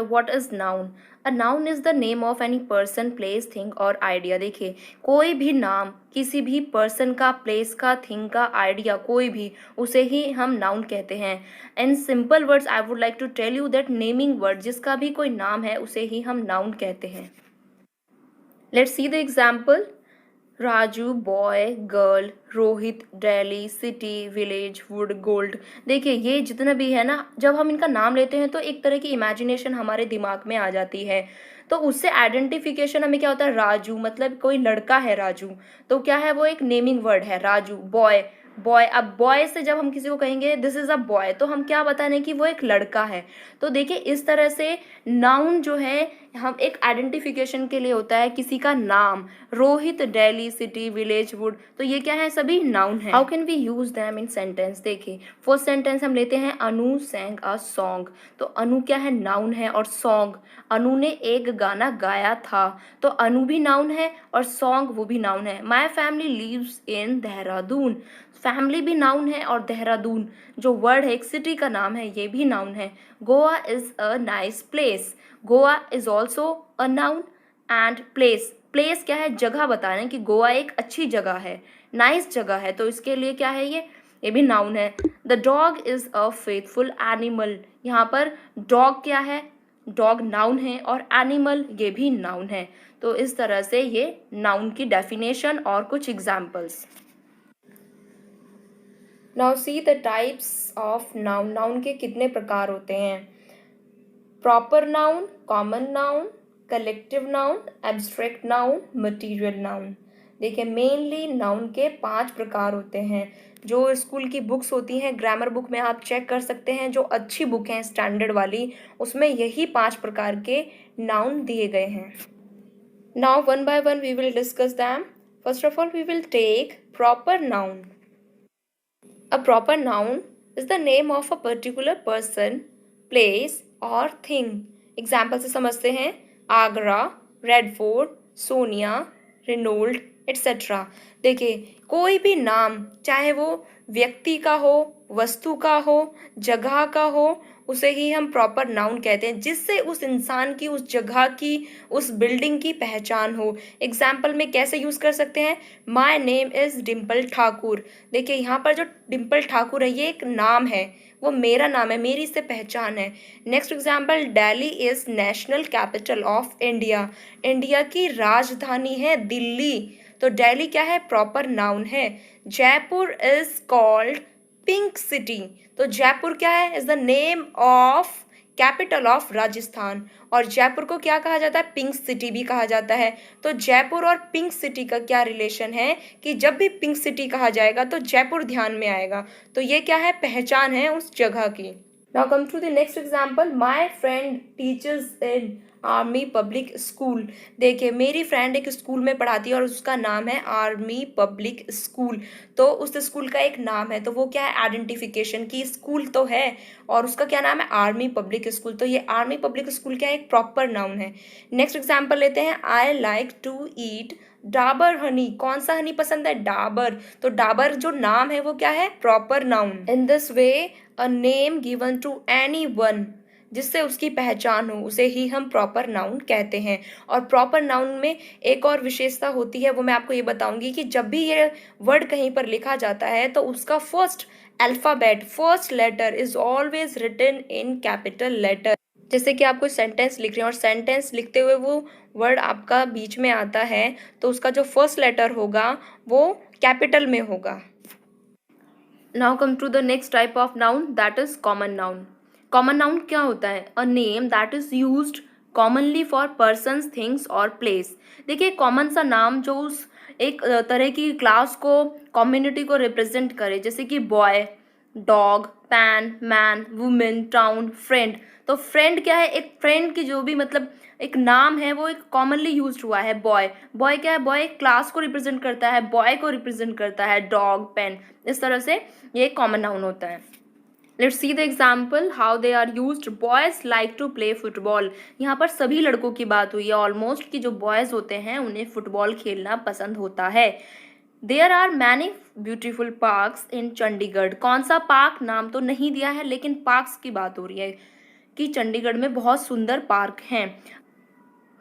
What is noun? A noun is the name of any person, place, thing और idea. देखिए, कोई भी नाम किसी भी पर्सन का, प्लेस का, थिंग का, आइडिया, कोई भी, उसे ही हम नाउन कहते हैं। In simple words I would like to tell you that naming word, जिसका भी कोई नाम है उसे ही हम नाउन कहते हैं। Let's see the example. Raju boy, girl, Rohit Delhi, city, village, would, gold. देखिए, ये जितना भी है ना, जब हम इनका नाम लेते हैं तो एक तरह की इमेजिनेशन हमारे दिमाग में आ जाती है। तो उससे आइडेंटिफिकेशन हमें क्या होता है, राजू मतलब कोई लड़का है राजू, तो क्या है, वो एक नेमिंग वर्ड है राजू। बॉय, बॉय, अब बॉय से जब हम किसी को कहेंगे दिस इज अ बॉय, तो हम क्या बताने कि वो एक लड़का है। तो देखिए, इस तरह से नाउन जो है हम एक आइडेंटिफिकेशन के लिए होता है, किसी का नाम, Rohit Delhi, city, village, wood, तो ये क्या है, सभी नाउन है। How can we use them in sentence? देखिए, फर्स्ट सेंटेंस हम लेते हैं, अनु सैंग अ सॉन्ग। तो अनु क्या है, नाउन है, और सॉन्ग, अनु ने एक गाना गाया था, तो अनु भी नाउन है और सॉन्ग वो भी नाउन है। My family lives in Dehradun, family भी नाउन है और देहरादून जो वर्ड है, एक सिटी का नाम है, ये भी नाउन है। Goa is a nice place, Goa is also a noun. And place, place क्या है, जगह बता रहे हैं कि गोवा एक अच्छी जगह है, नाइस जगह है, तो इसके लिए क्या है, ये भी नाउन है। The dog is a faithful animal, यहाँ पर डॉग क्या है, डॉग नाउन है, और एनिमल ये भी नाउन है। तो इस तरह से ये नाउन की डेफिनेशन और कुछ examples. Now see the types of noun, noun के कितने प्रकार होते हैं। Proper noun, common noun, collective noun, abstract noun, material noun. देखिए, मेनली नाउन के 5 प्रकार होते हैं। जो स्कूल की बुक्स होती हैं, ग्रामर बुक में आप चेक कर सकते हैं, जो अच्छी बुक हैं स्टैंडर्ड वाली, उसमें यही 5 प्रकार के नाउन दिए गए हैं। Now one by one we will discuss them. First of all we will take proper noun. A proper noun is the name of a particular person, place or thing. Example से समझते हैं, Agra, red fort, Sonia, Reynold, etcetera. देखिए, कोई भी नाम, चाहे वो व्यक्ति का हो, वस्तु का हो, जगह का हो, उसे ही हम प्रॉपर नाउन कहते हैं, जिससे उस इंसान की, उस जगह की, उस बिल्डिंग की पहचान हो। एग्जाम्पल में कैसे यूज कर सकते हैं, my name is Dimple Thakur. देखिए, यहाँ पर जो डिम्पल ठाकुर है, ये एक नाम है, वो मेरा नाम है, मेरी इससे पहचान है। Next example, Delhi is national capital of India, India की राजधानी है दिल्ली, तो दिल्ली क्या है, प्रॉपर नाउन है। Jaipur is called pink city, तो जयपुर क्या है, is the name of capital of Rajasthan, और जयपुर को क्या कहा जाता है, पिंक सिटी भी कहा जाता है। तो जयपुर और पिंक सिटी का क्या रिलेशन है, कि जब भी पिंक सिटी कहा जाएगा तो जयपुर ध्यान में आएगा, तो ये क्या है, पहचान है उस जगह की। Now come to the next example, my friend teachers in army public school. देखिए, मेरी फ्रेंड एक स्कूल में पढ़ाती है और उसका नाम है आर्मी पब्लिक स्कूल, तो उस स्कूल का एक नाम है, तो वो क्या है, आइडेंटिफिकेशन की स्कूल तो है और उसका क्या नाम है, आर्मी पब्लिक स्कूल, तो ये आर्मी पब्लिक स्कूल क्या है, एक प्रॉपर नाउन है। नेक्स्ट एग्जाम्पल लेते हैं, I like to eat Dabur honey, कौन सा हनी पसंद है, डाबर, तो डाबर जो नाम है वो क्या है, proper noun. In this way a name given to any one, जिससे उसकी पहचान हो, उसे ही हम प्रॉपर नाउन कहते हैं। और प्रॉपर नाउन में एक और विशेषता होती है, वो मैं आपको ये बताऊंगी, कि जब भी ये वर्ड कहीं पर लिखा जाता है तो उसका first alphabet, first letter is always written in capital letter. जैसे कि आप कोई सेंटेंस लिख रहे हैं और सेंटेंस लिखते हुए वो वर्ड आपका बीच में आता है, तो उसका जो फर्स्ट लेटर होगा वो कैपिटल में होगा। Now come to the next type of noun, that is common noun. Common noun क्या होता है, a name that is used commonly for persons, things और प्लेस। देखिए, कॉमन सा नाम जो उस एक तरह की क्लास को, कम्युनिटी को रिप्रेजेंट करे, जैसे कि boy, dog, pan, man, women, town, friend. तो फ्रेंड क्या है, एक फ्रेंड की जो भी मतलब एक नाम है, वो एक कॉमनली यूज्ड हुआ है। बॉय, बॉय क्या है, बॉय एक क्लास को रिप्रेजेंट करता है, बॉय को रिप्रेजेंट करता है, डॉग, पेन, इस तरह से ये कॉमन नाउन होता है। Let's see the example how they are used. Boys like to play football, यहाँ पर सभी लड़कों की बात हुई है ऑलमोस्ट, कि जो बॉयज होते हैं उन्हें फुटबॉल खेलना पसंद होता है। There are many beautiful parks in Chandigarh, कौन सा पार्क, नाम तो नहीं दिया है लेकिन पार्क्स की बात हो रही है। कि चंडीगढ़ में बहुत सुंदर पार्क हैं।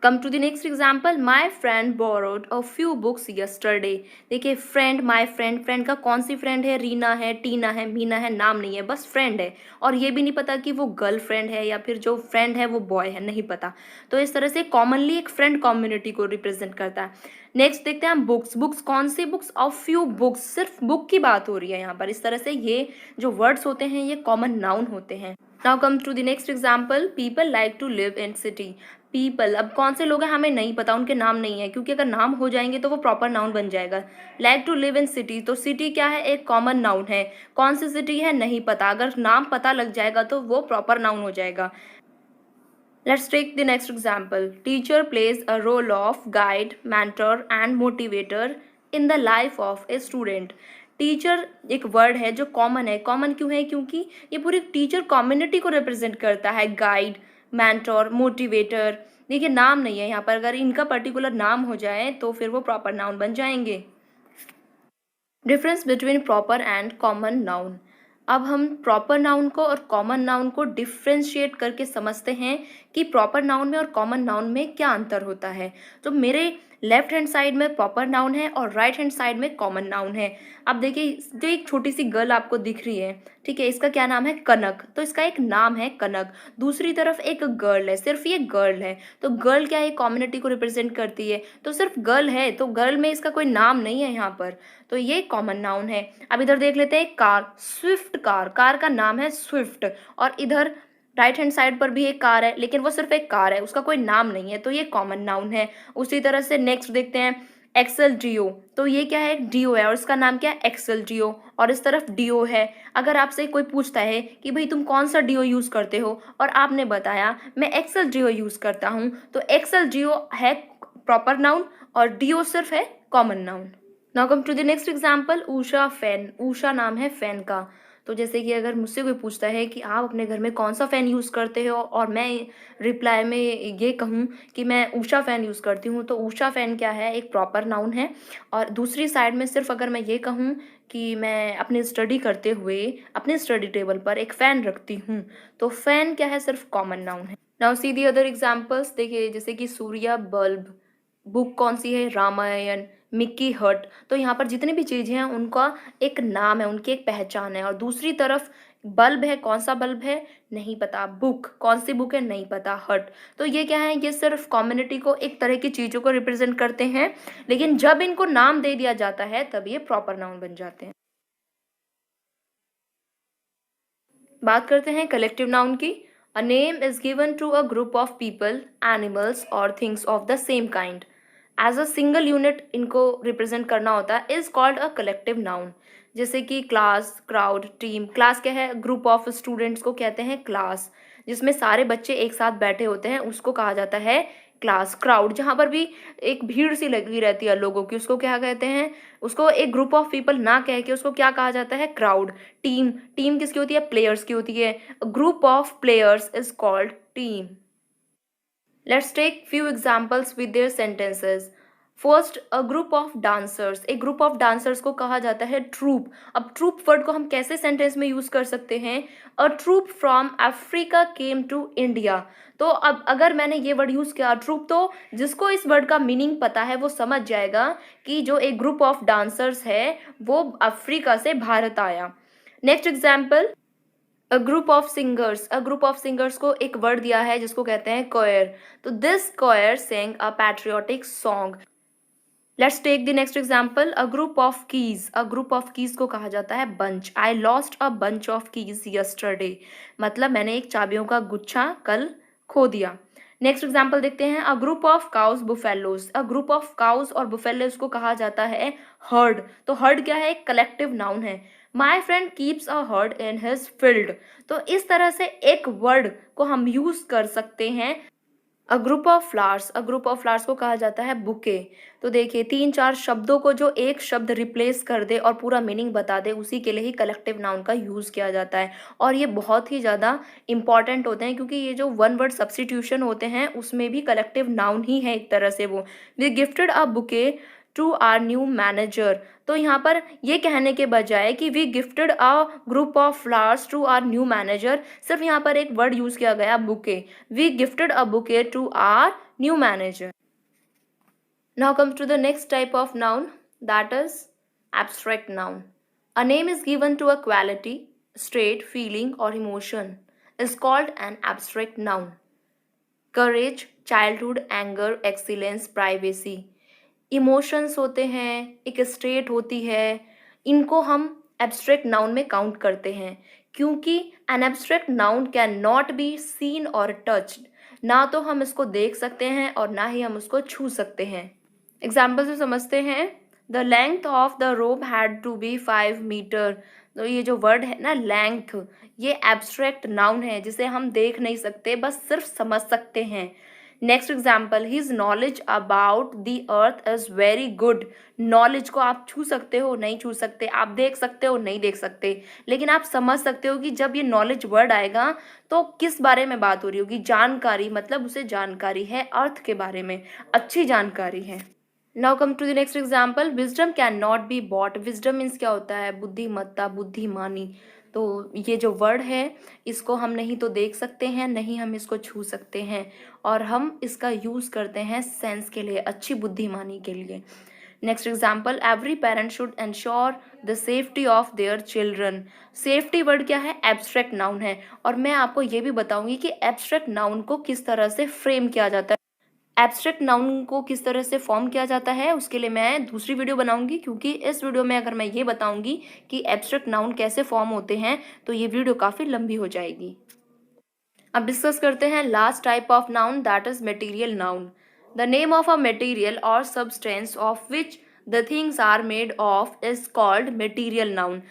Come to the next example, my friend borrowed a few books yesterday. देखिए फ्रेंड, माई फ्रेंड, फ्रेंड का कौन सी फ्रेंड है? रीना है, टीना है, मीना है, नाम नहीं है, बस फ्रेंड है। और ये भी नहीं पता कि वो गर्ल फ्रेंड है या फिर जो फ्रेंड है वो बॉय है, नहीं पता। तो इस तरह से कॉमनली एक फ्रेंड कम्युनिटी को रिप्रेजेंट करता है। नेक्स्ट देखते हैं हम बुक्स। बुक्स कौन सी बुक्स? ऑफ फ्यू बुक्स, सिर्फ बुक की बात हो रही है यहाँ पर। इस तरह से ये जो वर्ड्स होते हैं ये कॉमन नाउन होते हैं। Now come to the next example, people like to live in city. People, अब कौन से लोग हैं हमें नहीं पता, उनके नाम नहीं है, क्योंकि अगर नाम हो जाएंगे तो वो प्रॉपर नाउन बन जाएगा। Like to live in city, तो सिटी क्या है? एक कॉमन नाउन है। कौन सी सिटी है? नहीं पता। अगर नाम पता लग जाएगा तो वो प्रॉपर नाउन हो जाएगा। Let's take the next example, teacher plays a role of guide, mentor and motivator in the life of a student. Teacher एक वर्ड है जो कॉमन है। कॉमन क्यों है? क्योंकि ये पूरी टीचर कम्युनिटी को रिप्रेजेंट करता है। गाइड, मेंटर, मोटिवेटर, देखिए नाम नहीं है यहाँ पर। अगर इनका पर्टिकुलर नाम हो जाए तो फिर वो प्रॉपर नाउन बन जाएंगे। Difference between proper and common noun. अब हम प्रॉपर नाउन को और कॉमन नाउन को डिफ्रेंशिएट करके समझते हैं कि प्रॉपर नाउन में और कॉमन नाउन में क्या अंतर होता है। तो मेरे लेफ्ट हैंड साइड में प्रॉपर नाउन है और राइट हैंड साइड में कॉमन नाउन है। अब देखिए जो एक छोटी सी गर्ल आपको दिख रही है, ठीक है, इसका क्या नाम है? कनक। तो इसका एक नाम है कनक। दूसरी तरफ एक गर्ल है, सिर्फ ये गर्ल है। तो गर्ल क्या है? कम्युनिटी को रिप्रेजेंट करती है। तो सिर्फ गर्ल है, तो गर्ल में इसका कोई नाम नहीं है यहाँ पर, तो ये कॉमन नाउन है। अब इधर देख लेते हैं कार, स्विफ्ट कार। कार का नाम है स्विफ्ट। और इधर राइट हैंड साइड पर भी एक कार है, लेकिन वो सिर्फ एक कार है, उसका कोई नाम नहीं है, तो ये कॉमन नाउन है। उसी तरह से नेक्स्ट देखते हैं एक्सेल डिओ। तो ये क्या है? डिओ है और इसका नाम क्या है? एक्सेल डिओ। और इस तरफ डिओ है। अगर आपसे कोई पूछता है कि भाई तुम कौन सा डिओ यूज करते हो और आपने बताया मैं एक्सेल डिओ यूज करता हूँ, तो एक्सेल डिओ है प्रॉपर नाउन और डिओ सिर्फ है common noun. Now come to the next example, Usha fan. Usha नाम है फैन का। तो जैसे कि अगर मुझसे कोई पूछता है कि आप अपने घर में कौन सा फ़ैन यूज़ करते हो और मैं रिप्लाई में ये कहूँ कि मैं उषा फ़ैन यूज़ करती हूँ, तो उषा फ़ैन क्या है? एक प्रॉपर नाउन है। और दूसरी साइड में सिर्फ अगर मैं ये कहूँ कि मैं अपनी स्टडी करते हुए अपने स्टडी टेबल पर एक फ़ैन रखती हूँ, तो फ़ैन क्या है? सिर्फ कॉमन नाउन है। Now see the other examples. देखिए जैसे कि सूर्या बल्ब। बुक कौन सी है? रामायण। मिक्की हट। तो यहाँ पर जितनी भी चीज़ें हैं उनका एक नाम है, उनकी एक पहचान है। और दूसरी तरफ बल्ब है, कौन सा बल्ब है? नहीं पता। बुक, कौन सी बुक है? नहीं पता। हट। तो ये क्या है? ये सिर्फ कम्युनिटी को, एक तरह की चीज़ों को रिप्रेजेंट करते हैं, लेकिन जब इनको नाम दे दिया जाता है तब ये प्रॉपर नाउन बन जाते हैं। बात करते हैं कलेक्टिव नाउन की। A name is given to a group of people, animals और things of the same kind as a single unit इनको रिप्रेजेंट करना होता है, is called a collective noun. जैसे कि क्लास, क्राउड, टीम। क्लास क्या है? ग्रुप ऑफ स्टूडेंट्स को कहते हैं क्लास, जिसमें सारे बच्चे एक साथ बैठे होते हैं, उसको कहा जाता है क्लास। क्राउड, जहाँ पर भी एक भीड़ सी लगी रहती है लोगों की, उसको क्या कहते हैं? उसको एक ग्रुप ऑफ पीपल ना कह के उसको क्या कहा जाता है? क्राउड। टीम, टीम किसकी होती है? प्लेयर्स की होती है। Group of players is called team. Let's take few examples with their sentences. First, a group of dancers. एक ग्रुप ऑफ डांसर्स को कहा जाता है ट्रूप। अब ट्रूप वर्ड को हम कैसे सेंटेंस में यूज कर सकते हैं? A troop from Africa came to India. तो अब अगर मैंने ये वर्ड यूज किया ट्रूप, तो जिसको इस वर्ड का मीनिंग पता है वो समझ जाएगा कि जो एक ग्रुप ऑफ डांसर्स है वो अफ्रीका से भारत आया। Next example, a group of singers. A group of singers को एक वर्ड दिया है जिसको कहते हैं कोयर। तो this choir sang a patriotic song. Let's take the next example, a group of keys. A group of keys को कहा जाता है bunch. I lost a bunch of keys yesterday, मतलब मैंने एक चाबियों का गुच्छा कल खो दिया। नेक्स्ट एग्जाम्पल देखते हैं, अ group of cows buffaloes. A group of cows और बुफेलोज को कहा जाता है हर्ड। तो हर्ड क्या है? एक कलेक्टिव नाउन है। My friend keeps a heard in his field. तो इस तरह से एक वर्ड को हम यूज कर सकते हैं। अ group of flowers. A group of flowers को कहा जाता है बुके। तो देखिए तीन चार शब्दों को जो एक शब्द रिप्लेस कर दे और पूरा मीनिंग बता दे, उसी के लिए ही कलेक्टिव नाउन का यूज़ किया जाता है। और ये बहुत ही ज़्यादा इंपॉर्टेंट होते हैं, क्योंकि ये जो वन वर्ड सब्स्टिट्यूशन होते हैं उसमें भी कलेक्टिव नाउन ही है एक तरह से। वो we gifted a bouquet to our new manager. तो यहाँ पर ये कहने के बजाय कि we gifted a group of flowers to our new manager, सिर्फ यहाँ पर एक वर्ड यूज किया गया bouquet. We gifted a bouquet to our new manager. Now comes to the next type of noun, that is abstract noun. A name is given to a quality, state, feeling or emotion is called an abstract noun. Courage, childhood, anger, excellence, privacy. Emotions होते हैं, एक state होती है, इनको हम abstract noun में count करते हैं, क्योंकि an abstract noun can not be seen और टच्ड। ना तो हम इसको देख सकते हैं और ना ही हम उसको छू सकते हैं। एग्जाम्पल से समझते हैं। The length of the rope had to be 5 metre. तो ये जो वर्ड है ना लेंथ, ये एब्स्ट्रैक्ट नाउन है जिसे हम देख नहीं सकते, बस सिर्फ समझ सकते हैं। Next example, his knowledge about the earth is very good. Knowledge को आप छू सकते हो, नहीं छू सकते, आप देख सकते हो, नहीं देख सकते, लेकिन आप समझ सकते हो कि जब ये नॉलेज वर्ड आएगा तो किस बारे में बात हो रही होगी। जानकारी, मतलब उसे जानकारी है अर्थ के बारे में, अच्छी जानकारी है। Now come to the next example, wisdom can not be bought. Wisdom means क्या होता है, बुद्धिमत्ता, बुद्धिमानी। तो ये जो वर्ड है इसको हम नहीं तो देख सकते हैं, नहीं हम इसको छू सकते हैं, और हम इसका यूज़ करते हैं सेंस के लिए, अच्छी बुद्धिमानी के लिए। Next example, every parent should ensure the safety of their children. Safety word क्या है, एब्स्ट्रैक्ट नाउन है, और मैं आपको ये भी बताऊंगी कि एब्स्ट्रैक्ट नाउन को किस तरह से फ्रेम किया जाता है, एब्स्ट्रैक्ट नाउन को किस तरह से फॉर्म किया जाता है, उसके लिए मैं दूसरी वीडियो बनाऊंगी, क्योंकि इस वीडियो में अगर मैं ये बताऊंगी कि एब्स्ट्रैक्ट नाउन कैसे फॉर्म होते हैं तो ये वीडियो काफ़ी लंबी हो जाएगी। अब डिस्कस करते हैं last type of noun, that is material noun. The name of a material और substance of which the things are made of is called material noun.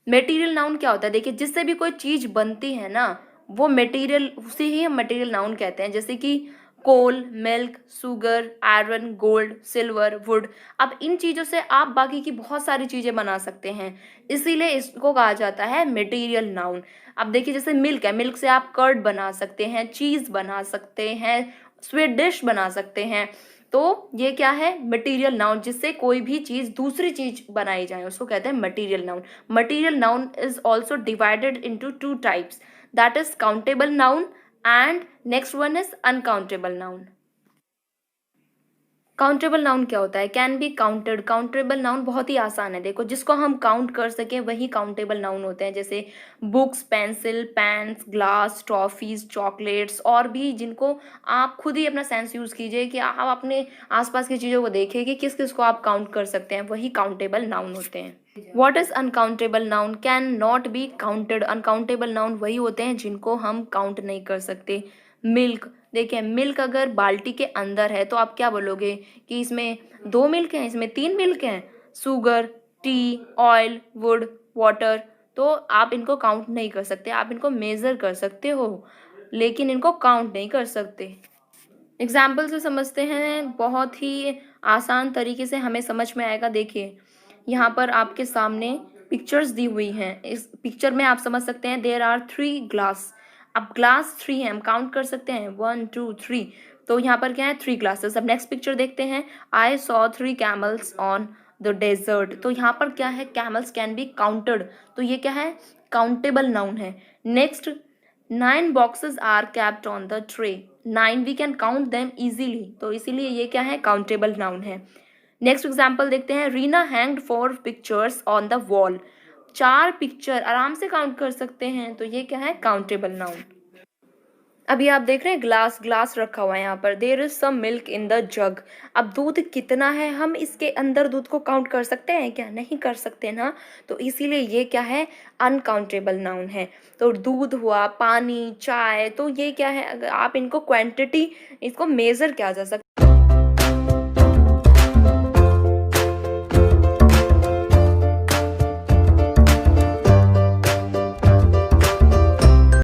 Material noun क्या होता है, देखिए जिससे भी कोई चीज़ बनती है ना वो मटेरियल, उसे ही हम मटेरियल नाउन कहते हैं। जैसे कि coal, milk, sugar, iron, gold, silver, wood. अब इन चीज़ों से आप बाकी की बहुत सारी चीज़ें बना सकते हैं, इसीलिए इसको कहा जाता है मटेरियल नाउन। अब देखिए जैसे मिल्क है, मिल्क से आप कर्ड बना सकते हैं, चीज़ बना सकते हैं, स्वीट डिश बना सकते हैं। तो ये क्या है, मटेरियल नाउन, जिससे कोई भी चीज़ दूसरी चीज़ बनाई जाए उसको कहते हैं material noun. Material noun is also divided into 2 types, that is countable noun and next one is uncountable noun. Countable noun क्या होता है, can be counted. Countable noun बहुत ही आसान है, देखो जिसको हम काउंट कर सकें वही काउंटेबल नाउन होते हैं। जैसे books, pencil, pens, glass, toffees, chocolates, और भी जिनको आप खुद ही अपना सेंस यूज़ कीजिए कि आप अपने आसपास की चीज़ों को देखिए कि किस किस को आप काउंट कर सकते हैं, वही काउंटेबल नाउन होते हैं। What is uncountable noun, can not be counted. Uncountable noun वही होते हैं जिनको हम काउंट नहीं कर सकते। मिल्क, देखिए मिल्क अगर बाल्टी के अंदर है तो आप क्या बोलोगे कि इसमें 2 मिल्क हैं, इसमें 3 मिल्क हैं। Sugar, T, oil, would, water, तो आप इनको काउंट नहीं कर सकते, आप इनको मेज़र कर सकते हो लेकिन इनको काउंट नहीं कर सकते। एग्जाम्पल से समझते हैं, बहुत ही आसान तरीके से हमें समझ में आएगा। देखिए यहाँ पर आपके सामने पिक्चर्स दी हुई हैं, इस पिक्चर में आप समझ सकते हैं देयर आर 3 ग्लास। अब ग्लास 3 है, हम काउंट कर सकते हैं 1 2 3, तो यहाँ पर क्या है 3 ग्लासेस। अब नेक्स्ट पिक्चर देखते हैं, I saw 3 camels on the desert. तो यहाँ पर क्या है, कैमल्स कैन बी काउंटेड, तो ये क्या है, काउंटेबल नाउन है। Next, 9 boxes are kept on the tray. 9 we can count them easily, तो इसीलिए ये क्या है, काउंटेबल नाउन है। नेक्स्ट एग्जाम्पल देखते हैं, Reena hanged 4 pictures on the wall. 4 picture आराम से काउंट कर सकते हैं, तो ये क्या है, काउंटेबल नाउन। अभी आप देख रहे हैं ग्लास, ग्लास रखा हुआ है यहाँ पर, there is some milk in the jug. अब दूध कितना है, हम इसके अंदर दूध को काउंट कर सकते हैं क्या, नहीं कर सकते ना, तो इसीलिए ये क्या है, अनकाउंटेबल नाउन है। तो दूध हुआ, पानी, चाय, तो ये क्या है, अगर आप इनको क्वांटिटी, इसको मेज़र किया जा सकता है।